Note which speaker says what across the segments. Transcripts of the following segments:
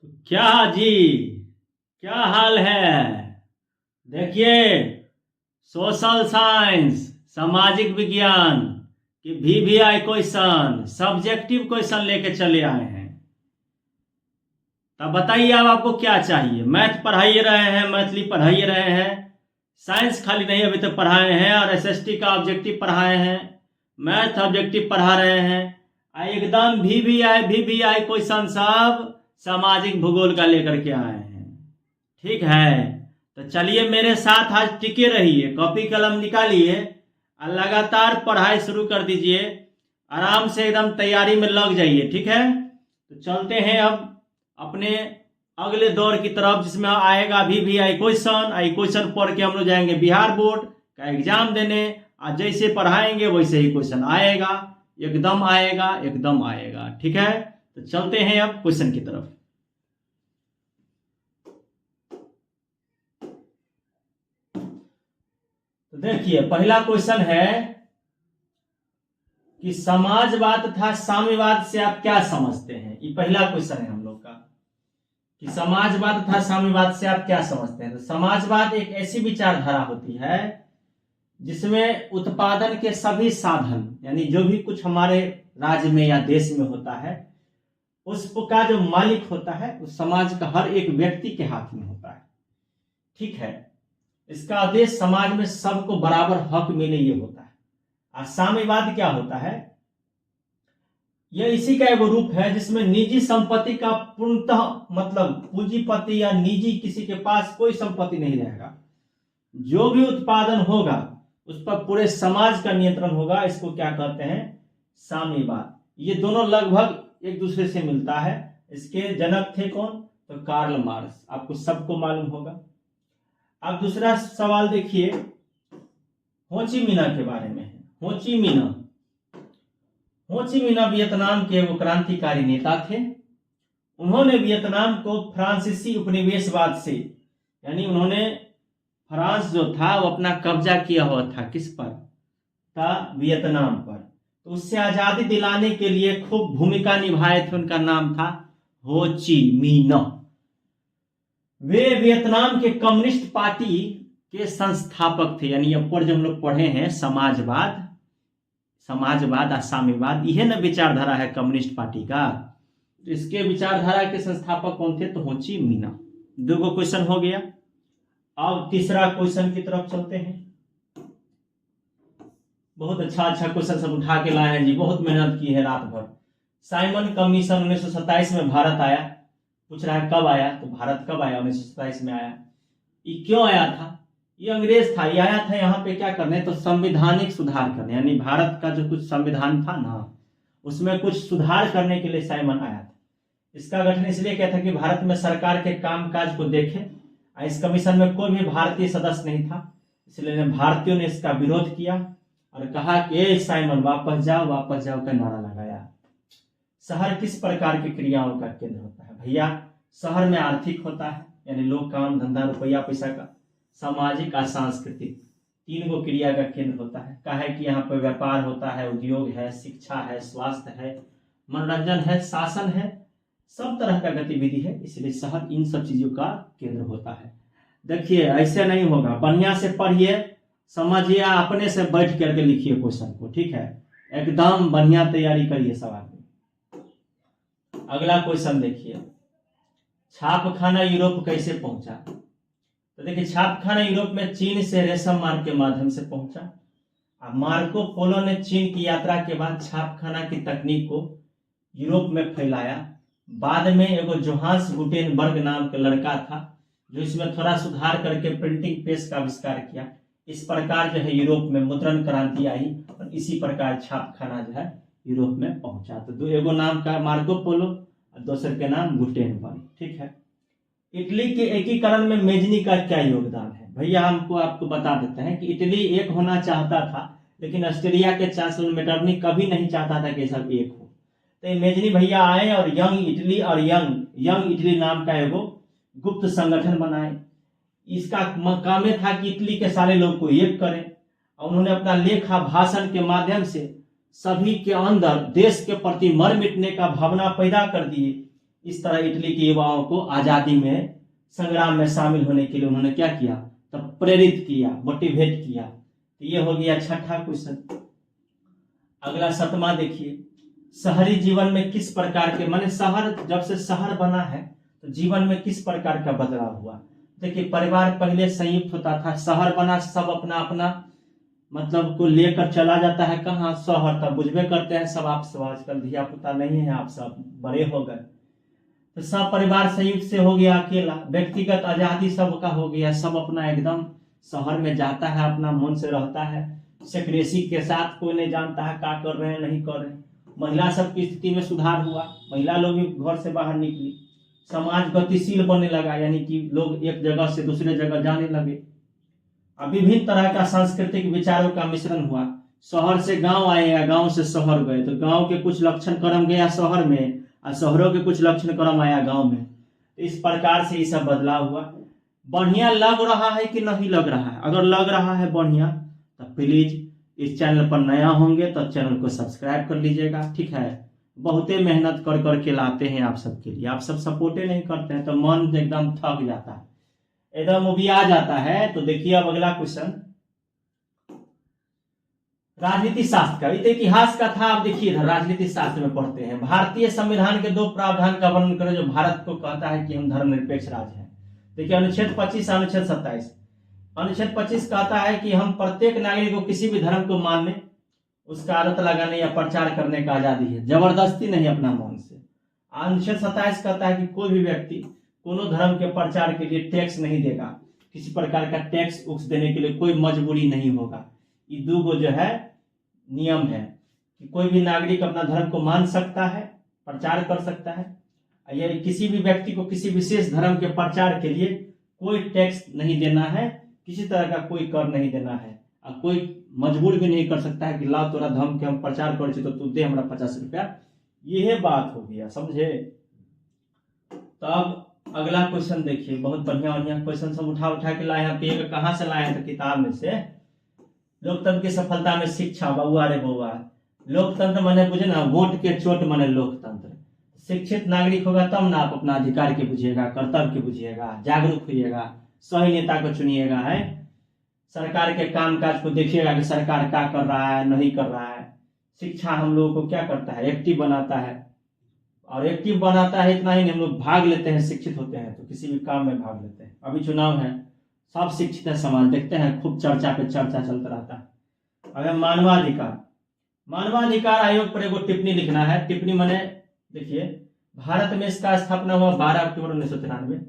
Speaker 1: क्या जी, क्या हाल है। देखिए, सोशल साइंस, सामाजिक विज्ञान की VVI क्वेश्चन, सब्जेक्टिव क्वेश्चन लेके चले आए हैं। तब बताइए अब आपको क्या चाहिए। मैथ पढ़ाइए रहे हैं, मैथिली पढ़ाइए रहे हैं, साइंस खाली नहीं अभी तक पढ़ाए हैं, और SST का ऑब्जेक्टिव पढ़ाए हैं, मैथ ऑब्जेक्टिव पढ़ा रहे हैं। एकदम VVI क्वेश्चन सब सामाजिक भूगोल का लेकर के आए हैं। ठीक है, तो चलिए मेरे साथ आज टिके रहिए, कॉपी कलम निकालिए और लगातार पढ़ाई शुरू कर दीजिए। आराम से एकदम तैयारी में लग जाइए। ठीक है, तो चलते हैं अब अपने अगले दौर की तरफ, जिसमें आएगा VVI क्वेश्चन। आई क्वेश्चन पढ़ के हम लोग जाएंगे बिहार बोर्ड का एग्जाम देने। और जैसे पढ़ाएंगे वैसे ही क्वेश्चन आएगा, एकदम आएगा, एकदम आएगा। ठीक है, तो चलते हैं अब क्वेश्चन की तरफ। तो देखिए, पहला क्वेश्चन है कि समाजवाद तथा साम्यवाद से आप क्या समझते हैं। ये पहला क्वेश्चन है हम लोग का कि समाजवाद तथा साम्यवाद से आप क्या समझते हैं। तो समाजवाद एक ऐसी विचारधारा होती है जिसमें उत्पादन के सभी साधन, यानी जो भी कुछ हमारे राज्य में या देश में होता है, उसका जो मालिक होता है उस समाज का हर एक व्यक्ति के हाथ में होता है। ठीक है, इसका उद्देश्य समाज में सबको बराबर हक मिले, ये होता है। और साम्यवाद क्या होता है, यह इसी का एक रूप है जिसमें निजी संपत्ति का पूर्णतः मतलब पूंजीपति या निजी किसी के पास कोई संपत्ति नहीं रहेगा। जो भी उत्पादन होगा उस पर पूरे समाज का नियंत्रण होगा। इसको क्या कहते हैं, साम्यवाद। ये दोनों लगभग एक दूसरे से मिलता है। इसके जनक थे कौन, तो कार्ल मार्क्स, आपको सबको मालूम होगा। अब दूसरा सवाल देखिए, होची मिन्ह के बारे में है। होची मिन्ह वियतनाम के वो क्रांतिकारी नेता थे। उन्होंने वियतनाम को फ्रांसीसी उपनिवेशवाद से, यानी उन्होंने फ्रांस जो था वो अपना कब्जा किया हुआ था, किस पर था, वियतनाम पर। तो उससे आजादी दिलाने के लिए खूब भूमिका निभाए थे। उनका नाम था हो ची मिन्ह। वे वियतनाम के कम्युनिस्ट पार्टी के संस्थापक थे। यानी ऊपर जो हम लोग पढ़े हैं समाजवाद और साम्यवाद, यह न विचारधारा है कम्युनिस्ट पार्टी का। तो इसके विचारधारा के संस्थापक कौन थे, तो हो ची मिन्ह। दो क्वेश्चन हो गया। अब तीसरा क्वेश्चन की तरफ चलते हैं। बहुत अच्छा क्वेश्चन सब उठा के लाए हैं जी, बहुत मेहनत की है रात भर। साइमन कमीशन 1927 में भारत आया। पूछ रहा है कब आया, तो भारत कब आया, 1927 में आया। ये क्यों आया था, ये अंग्रेज था। ये आया था यहाँ पे क्या करने, तो संवैधानिक सुधार करने। यानी भारत का जो कुछ संविधान था ना, उसमें कुछ सुधार करने के लिए साइमन आया था। इसका गठन इसलिए किया था कि भारत में सरकार के कामकाज को देखे। इस कमीशन में कोई भी भारतीय सदस्य नहीं था, इसलिए भारतीयों ने इसका विरोध किया और कहा कि ए साइमन वापस जाओ का नारा लगाया। शहर किस प्रकार की क्रियाओं का केंद्र होता है भैया, शहर में आर्थिक होता है, यानी लोग काम धंधा रुपया पैसा का, सामाजिक और सांस्कृतिक, तीन गो क्रिया का केंद्र होता है। कहा है कि यहाँ पर व्यापार होता है, उद्योग है, शिक्षा है, स्वास्थ्य है, मनोरंजन है, शासन है, सब तरह का गतिविधि है, इसलिए शहर इन सब चीजों का केंद्र होता है। देखिए ऐसे नहीं होगा, बढ़िया से पढ़िए, समझिए, अपने से बैठ करके लिखिए क्वेश्चन को। ठीक है, एकदम बढ़िया तैयारी करिए सवाल की। अगला क्वेश्चन देखिए, छापखाना यूरोप कैसे पहुंचा। तो देखिए, छापखाना यूरोप में चीन से रेशम मार्ग के माध्यम से पहुंचा। अब मार्को पोलो ने चीन की यात्रा के बाद छापखाना की तकनीक को यूरोप में फैलाया। बाद में एगो जोहान्स गुटेनबर्ग नाम का लड़का था जो इसमें थोड़ा सुधार करके प्रिंटिंग प्रेस का आविष्कार किया। इस प्रकार जो है यूरोप में मुद्रण क्रांति आई और इसी प्रकार छापखाना जो है यूरोप में पहुंचा। तो दो, एगो नाम का मार्को पोलो और दूसरे के नाम गुटेनबर्ग। ठीक है, इटली के एकीकरण में मेजनी का क्या योगदान है भैया, आपको बता देते हैं कि इटली एक होना चाहता था, लेकिन ऑस्ट्रिया के चांसलर मेटरनिक कभी नहीं चाहता था कि सब एक हो। तो मेजनी भैया आए और यंग इटली नाम का एगो गुप्त संगठन बनाए। इसका काम था कि इटली के सारे लोग को एक करें, और उन्होंने अपना लेखा भाषण के माध्यम से सभी के अंदर देश के प्रति मर मिटने का भावना पैदा कर दिए। इस तरह इटली के युवाओं को आज़ादी में संग्राम में शामिल होने के लिए उन्होंने क्या किया, तब प्रेरित किया, मोटिवेट किया। तो ये हो गया छठा क्वेश्चन। अगला 7वां देखिए, शहरी जीवन में किस प्रकार के, माने शहर जब से शहर बना है तो जीवन में किस प्रकार का बदलाव हुआ। देखिए परिवार पहले संयुक्त होता था, शहर बना, सब अपना अपना मतलब को लेकर चला जाता है कहाँ, शहर। तब बुझबे करते हैं सब, आप सब आजकल धिया पुता नहीं है, आप सब बड़े हो गए, तो सब परिवार संयुक्त से हो गया अकेला, व्यक्तिगत आजादी सबका हो गया, सब अपना एकदम शहर में जाता है, अपना मन से रहता है, सेक्रेसी के साथ, कोई नहीं जानता है क्या कर रहे हैं नहीं कर रहे हैं। महिला सब की स्थिति में सुधार हुआ, महिला लोग भी घर से बाहर निकली, समाज गतिशील बनने लगा, यानी कि लोग एक जगह से दूसरे जगह जाने लगे। अब विभिन्न तरह का सांस्कृतिक विचारों का मिश्रण हुआ, शहर से गांव आए या गांव से शहर गए, तो गांव के कुछ लक्षण क्रम गया शहर में और शहरों के कुछ लक्षण क्रम आया गांव में। तो इस प्रकार से ये सब बदलाव हुआ। बढ़िया लग रहा है कि नहीं लग रहा है? अगर लग रहा है बढ़िया तो प्लीज इस चैनल पर नया होंगे तो चैनल को सब्सक्राइब कर लीजिएगा, ठीक है। बहुते मेहनत कर करके लाते हैं आप सबके लिए, आप सब सपोर्टे नहीं करते हैं तो मन एकदम थक जाता है, एकदम वो भी आ जाता है। तो देखिए अब अगला क्वेश्चन, राजनीति शास्त्र का, इतिहास का था। आप देखिए राजनीति शास्त्र में पढ़ते हैं, भारतीय संविधान के 2 प्रावधान का वर्णन करें जो भारत को कहता है कि हम धर्मनिरपेक्ष राज्य हैं। देखिए अनुच्छेद 25 अनुच्छेद 27। अनुच्छेद 25 कहता है कि हम प्रत्येक नागरिक को किसी भी धर्म को मानने, उसका आदत लगाने या प्रचार करने का आजादी है, जबरदस्ती नहीं, अपना मन से। अनुच्छेद 27 कहता है कि कोई भी व्यक्ति कोनो धर्म के प्रचार के लिए टैक्स नहीं देगा, किसी प्रकार का टैक्स उक्स देने के लिए कोई मजबूरी नहीं होगा। ये 2 जो है नियम है कि कोई भी नागरिक अपना धर्म को मान सकता है, प्रचार कर सकता है, या किसी भी व्यक्ति को किसी विशेष धर्म के प्रचार के लिए कोई टैक्स नहीं देना है, किसी तरह का कोई कर नहीं देना है, और कोई मजबूर भी नहीं कर सकता है कि ला तोरा धर्म के हम प्रचार कर तो तू दे हमरा 50 रुपया। यह बात हो गया, समझे। तो अब अगला क्वेश्चन देखिए, बहुत बढ़िया बढ़िया क्वेश्चन सब उठा उठा के लाए हैं। पेड़ कहाँ से लाए हैं? तो किताब में से। लोकतंत्र की सफलता में शिक्षा, बउआ रे बउआ। लोकतंत्र माने बुझे ना, वोट के चोट माने लोकतंत्र। शिक्षित नागरिक होगा तब ना आप अपना अधिकार के बुझिएगा, कर्तव्य के बुझिएगा, जागरूक होइएगा, सही नेता को चुनिएगा, है सरकार के कामकाज को देखिएगा कि सरकार क्या कर रहा है नहीं कर रहा है। शिक्षा हम लोगों को क्या करता है, एक्टिव बनाता है, और एक्टिव बनाता है इतना ही नहीं, हम लोग भाग लेते हैं, शिक्षित होते हैं तो किसी भी काम में भाग लेते हैं। अभी चुनाव है, सब शिक्षित है, समाज देखते हैं, खूब चर्चा पे चर्चा चलता रहता है। अब मानवाधिकार, मानवाधिकार आयोग पर एगो टिप्पणी लिखना है। टिप्पणी माने देखिए, भारत में इसका स्थापना हुआ 12 अक्टूबर 1993।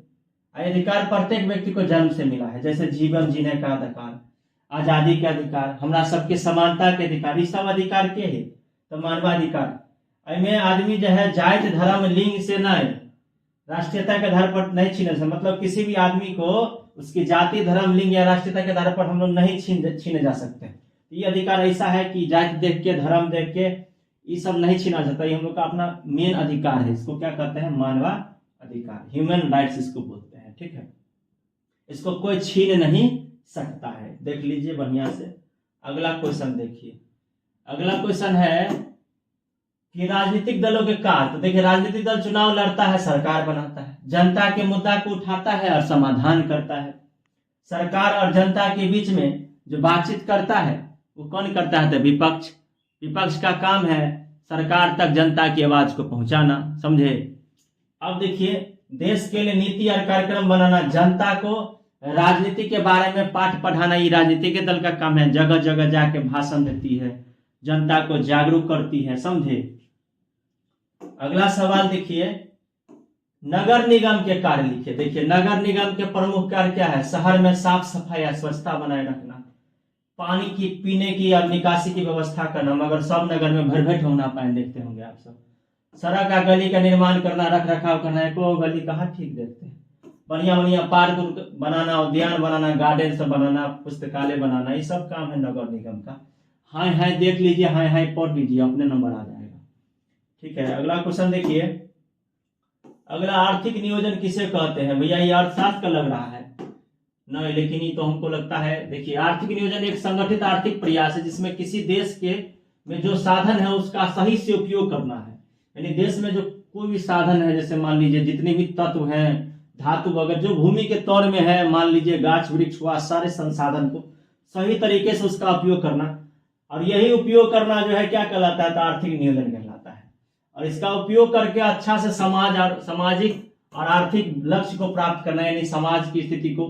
Speaker 1: अधिकार प्रत्येक व्यक्ति को जन्म से मिला है, जैसे जीवन जीने का अधिकार, आजादी के अधिकार, हमरा सबके समानता के अधिकार, ये सब अधिकार के है। तो मानवाधिकार में आदमी जो है जाति धर्म लिंग से नहीं, राष्ट्रीयता के आधार पर नहीं छीने से, मतलब किसी भी आदमी को उसकी जाति धर्म लिंग या राष्ट्रीयता के आधार पर हम लोग नहीं छीने जा सकते। ये अधिकार ऐसा है कि जाति देख के, धर्म देख के ये सब नहीं छीना जाता, ये हम लोग का अपना मेन अधिकार है। इसको क्या कहते हैं? मानवाधिकार, ह्यूमन राइट्स इसको बोलते हैं, ठीक है। इसको कोई छीन नहीं सकता है, देख लीजिए बढ़िया से। अगला क्वेश्चन देखिए, अगला क्वेश्चन है कि राजनीतिक दलों के कार्य। तो देखिए राजनीतिक दल चुनाव लड़ता है, सरकार बनाता है, जनता के मुद्दा को उठाता है और समाधान करता है। सरकार और जनता के बीच में जो बातचीत करता है वो कौन करता है? तो विपक्ष। विपक्ष का काम है सरकार तक जनता की आवाज को पहुंचाना, समझे। अब देखिए, देश के लिए नीति और कार्यक्रम बनाना, जनता को राजनीति के बारे में पाठ पढ़ाना, ये राजनीतिक दल का काम है। जगह जगह जाके भाषण देती है, जनता को जागरूक करती है, समझे। अगला सवाल देखिए, नगर निगम के कार्य लिखिए। देखिए नगर निगम के प्रमुख कार्य क्या है? शहर में साफ सफाई या स्वच्छता बनाए रखना, पानी की पीने की और निकासी की व्यवस्था करना, मगर सब नगर में भर भर होना पाए, देखते होंगे आप सब। सड़क का गली का निर्माण करना, रख रखाव करना, एको गली कहाँ ठीक देखते हैं। बढ़िया बढ़िया पार्क बनाना, उद्यान बनाना, गार्डन सब बनाना, पुस्तकालय बनाना, ये सब काम है नगर निगम का। हाय हाय देख लीजिए, हाय हाय पढ़ लीजिए, अपने नंबर आ जाएगा, ठीक है। अगला क्वेश्चन देखिए, अगला आर्थिक नियोजन किसे कहते हैं? भैया ये अर्थशास्त्र का लग रहा है नहीं, लेकिन ये तो हमको लगता है। देखिए आर्थिक नियोजन एक संगठित आर्थिक प्रयास है जिसमें किसी देश के में जो साधन है उसका सही से उपयोग करना है। यानी देश में जो कोई भी साधन है, जैसे मान लीजिए जितने भी तत्व हैं, धातु वगैरह जो भूमि के तौर में है, मान लीजिए गाछ वृक्ष हुआ, सारे संसाधन को सही तरीके से उसका उपयोग करना, और यही उपयोग करना जो है क्या कहलाता है, तो आर्थिक नियोजन कहलाता है। और इसका उपयोग करके अच्छा से सामाजिक और आर्थिक लक्ष्य को प्राप्त करना, यानी समाज की स्थिति को,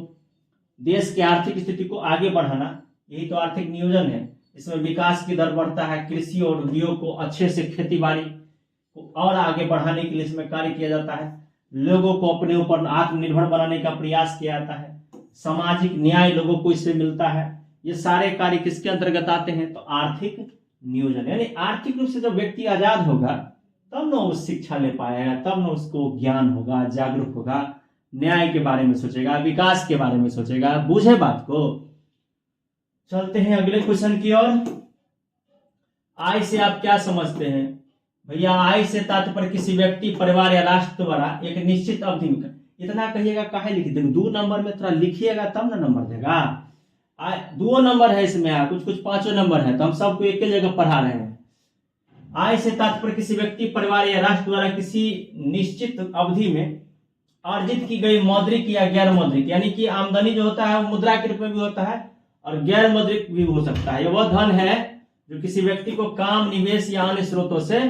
Speaker 1: देश की आर्थिक स्थिति को आगे बढ़ाना, यही तो आर्थिक नियोजन है। इसमें विकास की दर बढ़ता है, कृषि और उद्योग को अच्छे से, खेती बाड़ी को और आगे बढ़ाने के लिए इसमें कार्य किया जाता है, लोगों को अपने ऊपर आत्मनिर्भर बनाने का प्रयास किया जाता है, सामाजिक न्याय लोगों को इससे मिलता है। ये सारे कार्य किसके अंतर्गत आते हैं, तो आर्थिक नियोजन। यानी आर्थिक रूप से जब व्यक्ति आजाद होगा तब न वो शिक्षा ले पाएगा, तब न उसको ज्ञान होगा, जागरूक होगा, न्याय के बारे में सोचेगा, विकास के बारे में सोचेगा, बूझे बात को। चलते हैं अगले क्वेश्चन की ओर। आय से आप क्या समझते हैं भैया? आय से तात्पर्य किसी व्यक्ति, परिवार या राष्ट्र द्वारा एक निश्चित अवधि में, इतना कहिएगा काहे लिख देंगे, 2 नंबर में थोड़ा लिखिएगा तब ना नंबर देगा। 2 नंबर है इसमें, कुछ 5 नंबर है, तो हम सबको एक ही जगह पढ़ा रहे हैं। आय से तात्पर्य किसी व्यक्ति, परिवार या राष्ट्र द्वारा किसी निश्चित अवधि में अर्जित की गई मौद्रिक या गैर मौद्रिक, यानी कि आमदनी जो होता है वो मुद्रा के रूप में भी होता है और गैर मौद्रिक भी हो सकता है। वह धन है जो किसी व्यक्ति को काम, निवेश या अन्य स्रोतों से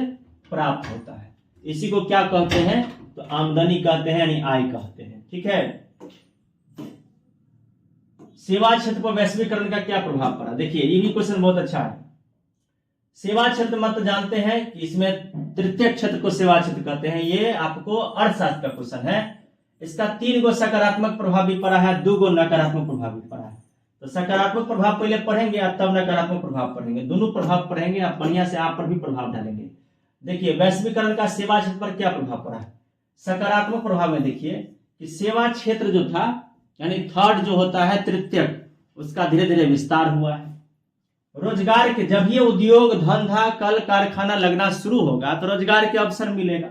Speaker 1: प्राप्त होता है, इसी को क्या कहते हैं, तो आमदनी कहते हैं, यानी आय कहते हैं। ठीक है। सेवा क्षेत्र पर वैश्वीकरण का क्या प्रभाव पड़ा? देखिए ये भी क्वेश्चन बहुत अच्छा है। सेवा क्षेत्र मत जानते हैं कि इसमें तृतीय क्षेत्र को सेवा क्षेत्र कहते हैं। ये आपको अर्थशास्त्र का क्वेश्चन है। इसका 3 गो सकारात्मक प्रभाव भी पड़ा है, 2 गो नकारात्मक प्रभाव भी पड़ा है। तो सकारात्मक प्रभाव पहले पढ़ेंगे और तब नकारात्मक प्रभाव पढ़ेंगे, दोनों प्रभाव पढ़ेंगे, आप बढ़िया से आप पर भी प्रभाव डालेंगे। देखिए वैश्वीकरण का सेवा क्षेत्र पर क्या प्रभाव पड़ा है। सकारात्मक प्रभाव में देखिए कि सेवा क्षेत्र जो था, यानी थर्ड जो होता है तृतीयक, उसका धीरे धीरे विस्तार हुआ है। रोजगार के, जब ये उद्योग धंधा कल कारखाना लगना शुरू होगा तो रोजगार के अवसर मिलेगा।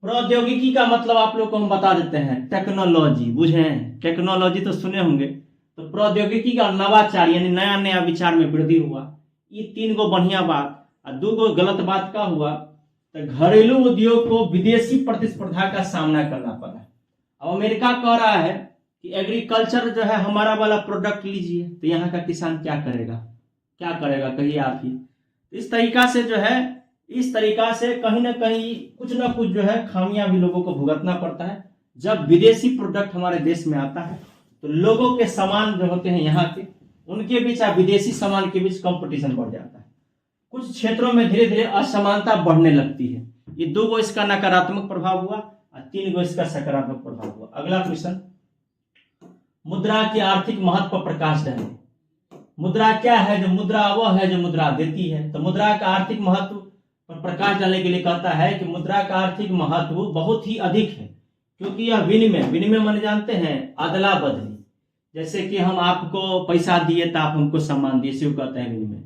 Speaker 1: प्रौद्योगिकी का मतलब आप लोग को हम बता देते हैं, टेक्नोलॉजी, बुझे? टेक्नोलॉजी तो सुने होंगे। तो प्रौद्योगिकी का नवाचार, यानी नया नया विचार में वृद्धि हुआ। ये 3 गो बढ़िया बात और 2 गो गलत बात का हुआ, तो घरेलू उद्योग को विदेशी प्रतिस्पर्धा का सामना करना पड़ा। अब अमेरिका कह रहा है कि एग्रीकल्चर जो है हमारा वाला प्रोडक्ट लीजिए, तो यहाँ का किसान क्या करेगा, क्या करेगा, कहिए आप ही। इस तरीका से जो है, इस तरीका से कहीं ना कहीं कुछ ना कुछ जो है खामियां भी लोगों को भुगतना पड़ता है। जब विदेशी प्रोडक्ट हमारे देश में आता है तो लोगों के सामान जो होते हैं यहाँ के, उनके बीच या विदेशी सामान के बीच कंपटीशन बढ़ जाता है। कुछ क्षेत्रों में धीरे धीरे असमानता बढ़ने लगती है। ये 2 गो इसका नकारात्मक प्रभाव हुआ और 3 गो इसका सकारात्मक प्रभाव हुआ। अगला क्वेश्चन, मुद्रा के आर्थिक महत्व पर प्रकाश डालें। मुद्रा क्या है? जो मुद्रा वह है जो मुद्रा देती है। तो मुद्रा का आर्थिक महत्व पर प्रकाश डालने के लिए कहता है कि मुद्रा का आर्थिक महत्व बहुत ही अधिक है, क्योंकि यह विनिमय माने जानते हैं, अदला बदली। जैसे कि हम आपको पैसा दिए तो आप हमको सम्मान दिए, इसी को कहते हैं विनिमय।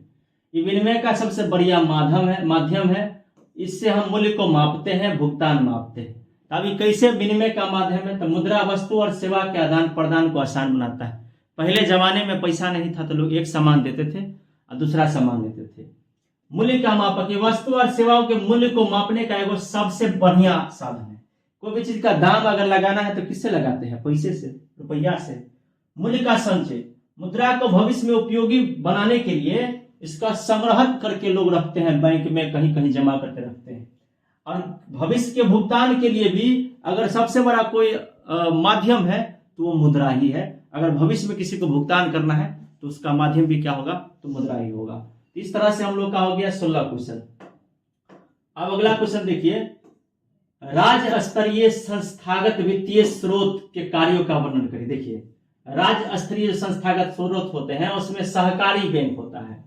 Speaker 1: ये विनिमय का सबसे बढ़िया माध्यम है। इससे हम मूल्य को मापते हैं, भुगतान मापते हैं। अभी कैसे विनिमय का माध्यम है? तो मुद्रा वस्तु और सेवा के आदान प्रदान को आसान बनाता है। पहले जमाने में पैसा नहीं था तो लोग एक सामान देते थे और दूसरा सामान लेते थे। मूल्य का मापक, वस्तु और सेवाओं के मूल्य को मापने का एक सबसे बढ़िया साधन है। कोई भी चीज का दाम अगर लगाना है तो किससे लगाते हैं? पैसे से, रुपया से। मूल्य का संचय, मुद्रा को भविष्य में उपयोगी बनाने के लिए इसका संग्रह करके लोग रखते हैं, बैंक में कहीं कहीं जमा करके रखते हैं। और भविष्य के भुगतान के लिए भी अगर सबसे बड़ा कोई माध्यम है तो वो मुद्रा ही है। अगर भविष्य में किसी को भुगतान करना है तो उसका माध्यम भी क्या होगा? तो मुद्रा ही होगा। इस तरह से हम लोग का हो गया 16 क्वेश्चन। अब अगला क्वेश्चन देखिए, राज्य स्तरीय संस्थागत वित्तीय स्रोत के कार्यों का वर्णन करिए। देखिए राज्य स्तरीय संस्थागत स्रोत होते हैं, उसमें सहकारी बैंक होता है,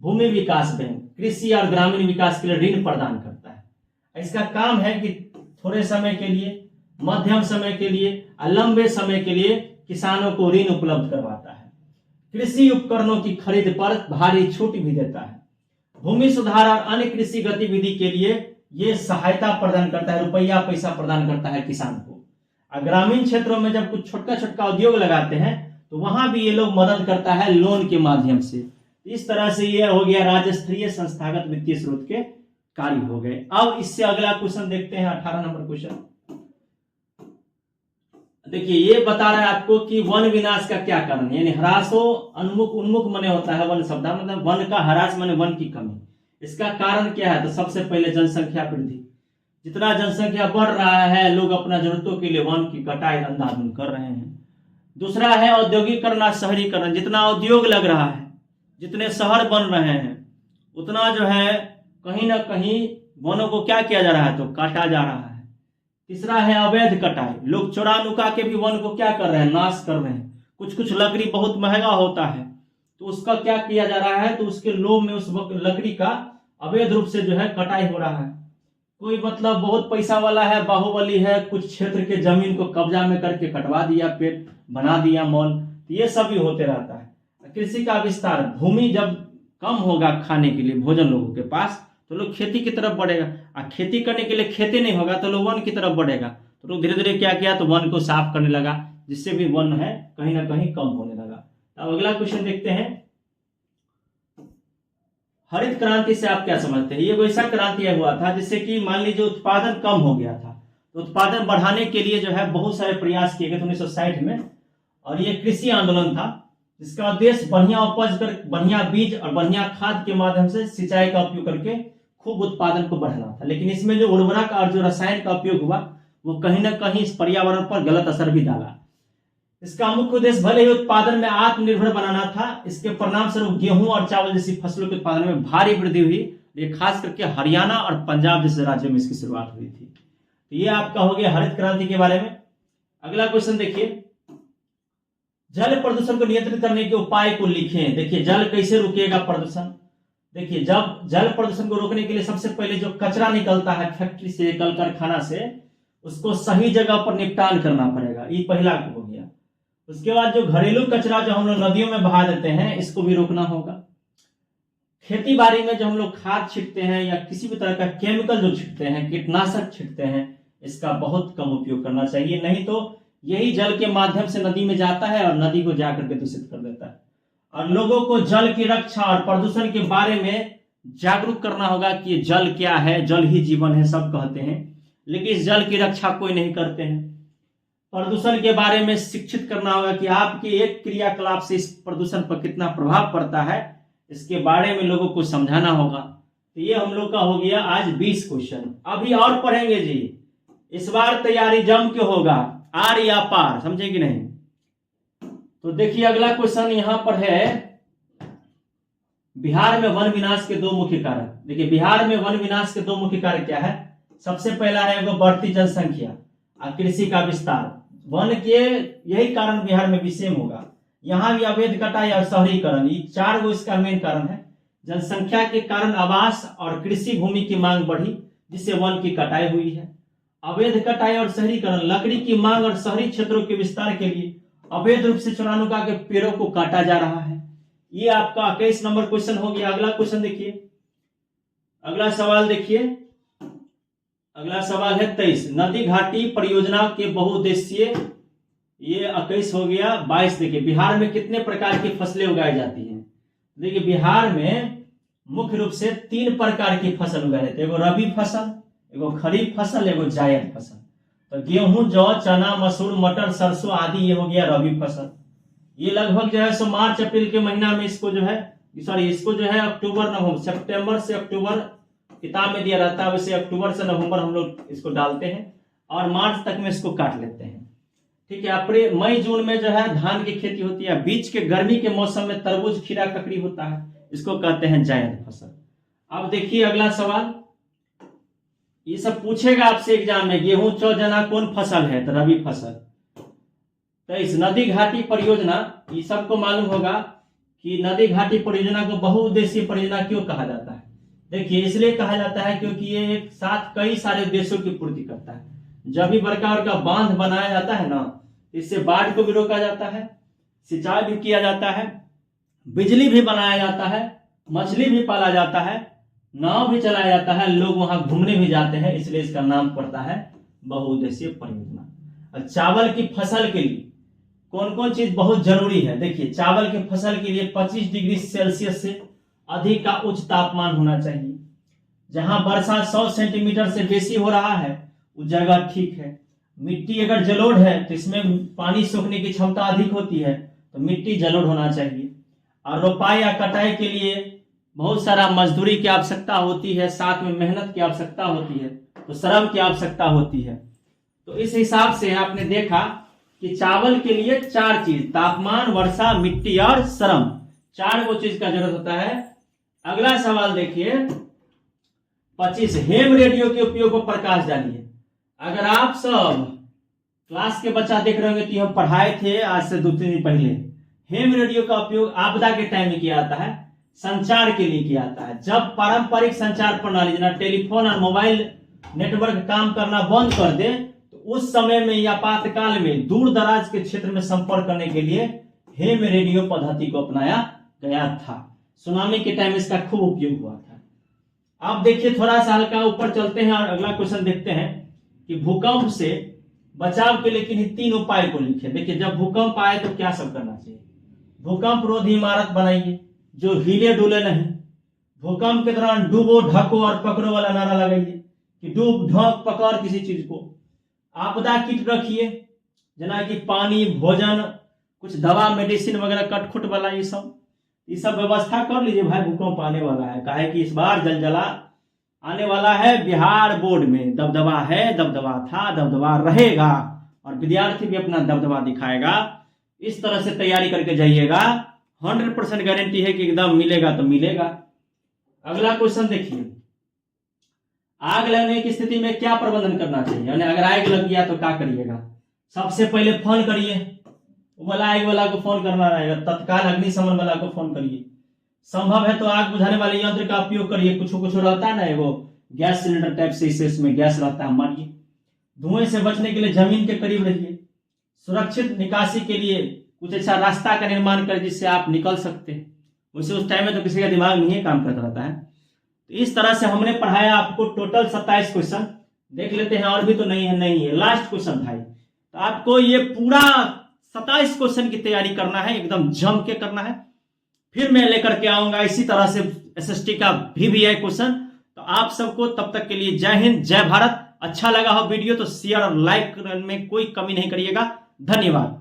Speaker 1: भूमि विकास बैंक कृषि और ग्रामीण विकास के लिए ऋण प्रदान करता है। इसका काम है कि थोड़े समय के लिए, मध्यम समय के लिए और लंबे समय के लिए किसानों को ऋण उपलब्ध करवाता है। कृषि उपकरणों की खरीद पर भारी छूट भी देता है। भूमि सुधार और अन्य कृषि गतिविधि के लिए ये सहायता प्रदान करता है, रुपया पैसा प्रदान करता है किसान को। और ग्रामीण क्षेत्रों में जब कुछ छोटा छोटा उद्योग लगाते हैं तो वहां भी ये लोग मदद करता है लोन के माध्यम से। इस तरह से ये हो गया राज्य स्तरीय संस्थागत वित्तीय स्रोत के कारी हो गए। अब इससे अगला क्वेश्चन देखते हैं, 18 नंबर क्वेश्चन। देखिए ये बता रहा है आपको कि वन विनाश का क्या कारण है, यानी ह्रासो उन्मुख, उन्मुख मने होता है वन शब्द, मतलब वन का ह्रास माने वन की कमी। इसका कारण क्या है? तो सबसे पहले जनसंख्या वृद्धि। जितना जनसंख्या बढ़ रहा है, लोग अपना जरूरतों के लिए वन की कटाई अंधाधुंध कर रहे हैं। दूसरा है औद्योगिकरण और शहरीकरण। जितना उद्योग लग रहा है, जितने शहर बन रहे हैं, उतना जो है कहीं ना कहीं वनों को क्या किया जा रहा है? तो काटा जा रहा है। तीसरा है अवैध कटाई। लोग चुरा नुका के भी वन को क्या कर रहे हैं? नाश कर रहे हैं। कुछ कुछ लकड़ी बहुत महंगा होता है, तो उसका क्या किया जा रहा है? तो उसके लोभ में उस लकड़ी का अवैध रूप से जो है कटाई हो रहा है। कोई मतलब बहुत पैसा वाला है, बाहुबली है, कुछ क्षेत्र के जमीन को कब्जा में करके कटवा दिया, पेट बना दिया मॉल, तो ये सब भी होते रहता है। कृषि का विस्तार। भूमि जब कम होगा खाने के लिए भोजन लोगों के पास, तो लोग खेती की तरफ बढ़ेगा, और खेती करने के लिए खेती नहीं होगा तो लोग वन की तरफ बढ़ेगा। तो लोग धीरे धीरे क्या किया? तो वन को साफ करने लगा, जिससे भी वन है कहीं ना कहीं कम होने लगा। अब अगला क्वेश्चन देखते हैं, हरित क्रांति से आप क्या समझते हैं? ये कोई ऐसा क्रांति हुआ था जिससे कि मान लीजिए उत्पादन कम हो गया था, तो उत्पादन बढ़ाने के लिए जो है बहुत सारे प्रयास किए गए थे 1960 में, और ये कृषि आंदोलन था, जिसका उद्देश्य बढ़िया उपज कर, बढ़िया बीज और बढ़िया खाद के माध्यम से सिंचाई का उपयोग करके खूब उत्पादन को बढ़ाना था। लेकिन इसमें जो उर्वरक और जो रसायन का उपयोग हुआ, वो कहीं ना कहीं इस पर्यावरण पर गलत असर भी डाला। इसका मुख्य उद्देश्य भले ही उत्पादन में आत्मनिर्भर बनाना था, इसके परिणाम स्वरूप गेहूं और चावल जैसी फसलों के उत्पादन में भारी वृद्धि हुई। ये खास करके हरियाणा और पंजाब जैसे राज्यों में इसकी शुरुआत हुई थी। तो ये आपका हो गया हरित क्रांति के बारे में। अगला क्वेश्चन देखिए, जल प्रदूषण को नियंत्रित करने के उपाय को लिखें। देखिए जल कैसे रुकेगा प्रदूषण? देखिए जब जल प्रदूषण को रोकने के लिए सबसे पहले जो कचरा निकलता है फैक्ट्री से, कल कारखाना से, उसको सही जगह पर निपटान करना पड़ेगा, ये पहला हो गया। उसके बाद जो घरेलू कचरा जो हम लोग नदियों में बहा देते हैं, इसको भी रोकना होगा। खेती बाड़ी में जो हम लोग खाद छिड़कते हैं या किसी भी तरह का केमिकल जो छिड़कते हैं, कीटनाशक छिड़कते हैं, इसका बहुत कम उपयोग करना चाहिए, नहीं तो यही जल के माध्यम से नदी में जाता है और नदी को जाकर के दूषित कर देता है। और लोगों को जल की रक्षा और प्रदूषण के बारे में जागरूक करना होगा कि जल क्या है, जल ही जीवन है सब कहते हैं, लेकिन इस जल की रक्षा कोई नहीं करते हैं। प्रदूषण के बारे में शिक्षित करना होगा कि आपके एक क्रियाकलाप से इस प्रदूषण पर कितना प्रभाव पड़ता है, इसके बारे में लोगों को समझाना होगा। तो ये हम लोग का हो गया आज 20 क्वेश्चन। अभी और पढ़ेंगे जी, इस बार तैयारी जम के होगा, आर या पार, समझे कि नहीं? तो देखिए अगला क्वेश्चन यहां पर है, बिहार में वन विनाश के दो मुख्य कारण। देखिए बिहार में वन विनाश के दो मुख्य कारण क्या है? सबसे पहला है वो बढ़ती जनसंख्या और कृषि का विस्तार। वन के यही कारण बिहार में भी सेम होगा। यहाँ भी अवैध कटाई और शहरीकरण, ये 4 गो इसका मेन कारण है। जनसंख्या के कारण आवास और कृषि भूमि की मांग बढ़ी, जिससे वन की कटाई हुई है। अवैध कटाई और शहरीकरण, लकड़ी की मांग और शहरी क्षेत्रों के विस्तार के लिए अवैध रूप से चुरानुका के पेड़ों को काटा जा रहा है। ये आपका 21 नंबर क्वेश्चन हो गया। अगला क्वेश्चन देखिए, अगला सवाल देखिए, अगला सवाल है 23, नदी घाटी परियोजना के बहुउद्देशीय, ये 21 हो गया। 22 देखिए, बिहार में कितने प्रकार की फसलें उगाई जाती हैं? देखिए बिहार में मुख्य रूप से 3 प्रकार की फसल उगाई जाती है, एगो रबी फसल, एगो खरीफ फसल, एगो जायद फसल। तो गेहूं, जौ, चना, मसूर, मटर, सरसों आदि ये हो गया रबी फसल। ये लगभग जो है सो मार्च अप्रैल के महीना में इसको जो है, सॉरी इसको जो है अक्टूबर नवंबर, सितंबर से अक्टूबर किताब में दिया रहता है, वैसे अक्टूबर से नवंबर हम लोग इसको डालते हैं और मार्च तक में इसको काट लेते हैं। ठीक है, अप्रैल मई जून में जो है धान की खेती होती है। बीच के गर्मी के मौसम में तरबूज, खीरा, ककड़ी होता है, इसको कहते हैं जायद फसल। अब देखिए अगला सवाल, ये सब पूछेगा आपसे एग्जाम में, गेहूं, जौ, चना कौन फसल है? तो रबी फसल। तो इस नदी घाटी परियोजना, ये सबको मालूम होगा कि नदी घाटी परियोजना को बहुउद्देशीय परियोजना क्यों कहा जाता है। देखिए इसलिए कहा जाता है क्योंकि ये एक साथ कई सारे उद्देश्यों की पूर्ति करता है। जब भी बड़का बड़का बांध बनाया जाता है ना, इससे बाढ़ को भी रोका जाता है, सिंचाई भी किया जाता है, बिजली भी बनाया जाता है, मछली भी पाला जाता है, नाव भी चलाया जाता है, लोग वहां घूमने भी जाते हैं, इसलिए इसका नाम पड़ता है बहुउद्देशीय परियोजना। और चावल की फसल के लिए कौन कौन चीज बहुत जरूरी है? देखिए चावल की फसल के लिए 25 डिग्री सेल्सियस से अधिक का उच्च तापमान होना चाहिए। जहां वर्षा 100 सेंटीमीटर से बेसी हो रहा है उस जगह ठीक है। मिट्टी अगर जलोढ़ है तो इसमें पानी सोखने की क्षमता अधिक होती है, तो मिट्टी जलोढ़ होना चाहिए। और रोपाई या कटाई के लिए बहुत सारा मजदूरी की आवश्यकता होती है, साथ में मेहनत की आवश्यकता होती है, तो श्रम की आवश्यकता होती है। तो इस हिसाब से आपने देखा कि चावल के लिए 4 चीज, तापमान, वर्षा, मिट्टी और श्रम, 4 गो चीज का जरूरत होता है। अगला सवाल देखिए 25, हेम रेडियो के उपयोग पर प्रकाश डालिए। अगर आप सब क्लास के बच्चा देख रहे होंगे तो हम पढ़ाए थे आज से 2-3 दिन पहले। हेम रेडियो का उपयोग आपदा के टाइम में किया जाता है, संचार के लिए किया जाता है। जब पारंपरिक संचार प्रणाली जना टेलीफोन और मोबाइल नेटवर्क काम करना बंद कर दे तो उस समय में या आपातकाल में दूर दराज के क्षेत्र में संपर्क करने के लिए हेम रेडियो पद्धति को अपनाया गया था। सुनामी के टाइम इसका खूब उपयोग हुआ था। अब देखिए थोड़ा सा हल्का ऊपर चलते हैं और अगला क्वेश्चन देखते हैं कि भूकंप से बचाव के लिए किन्हीं 3 उपाय को लिखे। देखिए जब भूकंप आए तो क्या सब करना चाहिए। भूकंप रोधी इमारत बनाइए जो हिले डुले नहीं। भूकंप के दौरान डूबो, ढको और पकड़ो वाला नारा लगाइए कि डूब, ढक, पकड़ किसी चीज को। आपदा किट रखिए, जना कि पानी, भोजन, कुछ दवा, मेडिसिन वगैरह, कटखुट वाला ये सब व्यवस्था कर लीजिए। भाई भूकंप आने वाला है, काहे कि इस बार जलजला आने वाला है। बिहार बोर्ड में दबदबा है, दबदबा था, दबदबा रहेगा और विद्यार्थी भी अपना दबदबा दिखाएगा। इस तरह से तैयारी करके जाइएगा, 100% गारंटी है कि एकदम मिलेगा तो मिलेगा। अगला क्वेश्चन देखिए, आग लगने की स्थिति में क्या प्रबंधन करना चाहिए, यानी अगर आग लग गया तो क्या करिएगा। सबसे पहले फोन करिए, वाला आग वाला को फोन करना रहेगा, तत्काल अग्निशमन वाला को फोन करिए। संभव है तो आग बुझाने वाले यंत्र का उपयोग करिए। कुछ रहता है ना, वो गैस सिलेंडर टाइप से, इसमें गैस रहता है, मारिए। धुएं से बचने के लिए जमीन के करीब रहिए। सुरक्षित निकासी के लिए कुछ ऐसा रास्ता का निर्माण करें जिससे आप निकल सकते हैं। वैसे उस टाइम में तो किसी का दिमाग नहीं काम करता रहता है। तो इस तरह से हमने पढ़ाया आपको टोटल 27 क्वेश्चन। देख लेते हैं और भी तो नहीं है लास्ट क्वेश्चन भाई। तो आपको ये पूरा 27 क्वेश्चन की तैयारी करना है, एकदम जम के करना है। फिर मैं लेकर के आऊंगा इसी तरह से एसएसटी का VVI क्वेश्चन। तो आप सबको तब तक के लिए जय हिंद, जय भारत। अच्छा लगा हो वीडियो तो शेयर और लाइक में कोई कमी नहीं करिएगा। धन्यवाद।